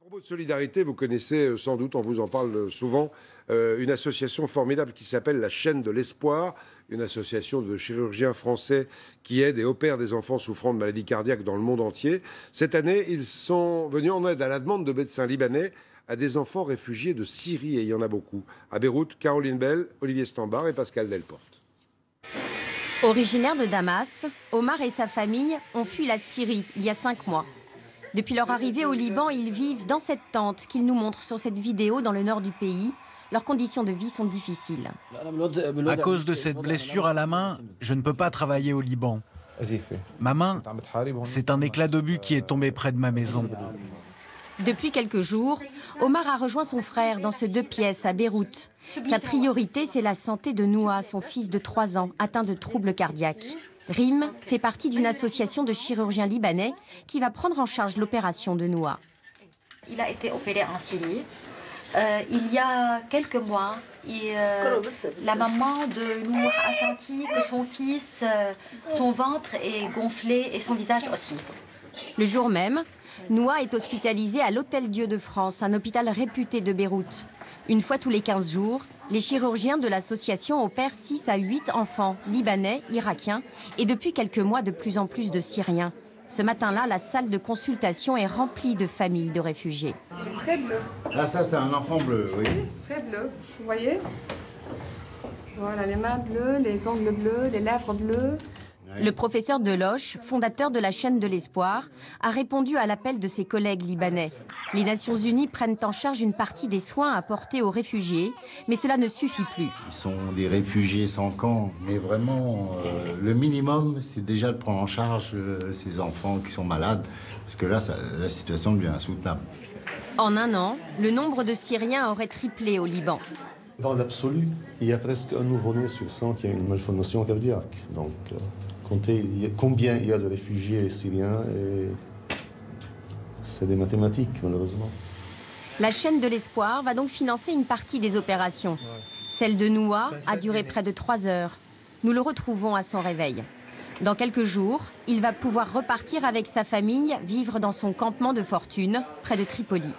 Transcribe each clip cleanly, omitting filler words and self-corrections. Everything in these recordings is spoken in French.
Propos de solidarité, vous connaissez sans doute, on vous en parle souvent, une association formidable qui s'appelle la Chaîne de l'Espoir, une association de chirurgiens français qui aident et opèrent des enfants souffrant de maladies cardiaques dans le monde entier. Cette année, ils sont venus en aide à la demande de médecins libanais à des enfants réfugiés de Syrie, et il y en a beaucoup. À Beyrouth, Caroline Bell, Olivier Stambard et Pascal Delporte. Originaire de Damas, Omar et sa famille ont fui la Syrie il y a 5 mois. Depuis leur arrivée au Liban, ils vivent dans cette tente qu'ils nous montrent sur cette vidéo dans le nord du pays. Leurs conditions de vie sont difficiles. À cause de cette blessure à la main, je ne peux pas travailler au Liban. Ma main, c'est un éclat d'obus qui est tombé près de ma maison. Depuis quelques jours, Omar a rejoint son frère dans ce 2 pièces à Beyrouth. Sa priorité, c'est la santé de Noah, son fils de 3 ans, atteint de troubles cardiaques. RIM fait partie d'une association de chirurgiens libanais qui va prendre en charge l'opération de Noah. Il a été opéré en Syrie. Il y a quelques mois, la maman de Noah a senti que son fils, son ventre est gonflé et son visage aussi. Le jour même, Noah est hospitalisé à l'Hôtel Dieu de France, un hôpital réputé de Beyrouth. Une fois tous les 15 jours, les chirurgiens de l'association opèrent 6 à 8 enfants libanais, irakiens et depuis quelques mois de plus en plus de Syriens. Ce matin-là, la salle de consultation est remplie de familles de réfugiés. Il est très bleu. Là, ça, c'est un enfant bleu, oui. Très bleu, vous voyez? Voilà, les mains bleues, les ongles bleus, les lèvres bleues. Le professeur Deloche, fondateur de la Chaîne de l'Espoir, a répondu à l'appel de ses collègues libanais. Les Nations Unies prennent en charge une partie des soins apportés aux réfugiés, mais cela ne suffit plus. Ils sont des réfugiés sans camp, mais vraiment, le minimum, c'est déjà de prendre en charge ces enfants qui sont malades, parce que là, la situation devient insoutenable. En un an, le nombre de Syriens aurait triplé au Liban. Dans l'absolu, il y a presque un nouveau-né sur 100 qui a une malformation cardiaque. Donc, comptez combien il y a de réfugiés syriens, et c'est des mathématiques, malheureusement. La Chaîne de l'Espoir va donc financer une partie des opérations. Celle de Noah a duré près de 3 heures. Nous le retrouvons à son réveil. Dans quelques jours, il va pouvoir repartir avec sa famille, vivre dans son campement de fortune, près de Tripoli.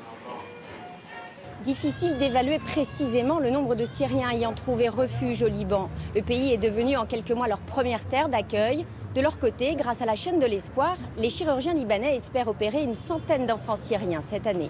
Difficile d'évaluer précisément le nombre de Syriens ayant trouvé refuge au Liban. Le pays est devenu en quelques mois leur première terre d'accueil. De leur côté, grâce à la Chaîne de l'Espoir, les chirurgiens libanais espèrent opérer une centaine d'enfants syriens cette année.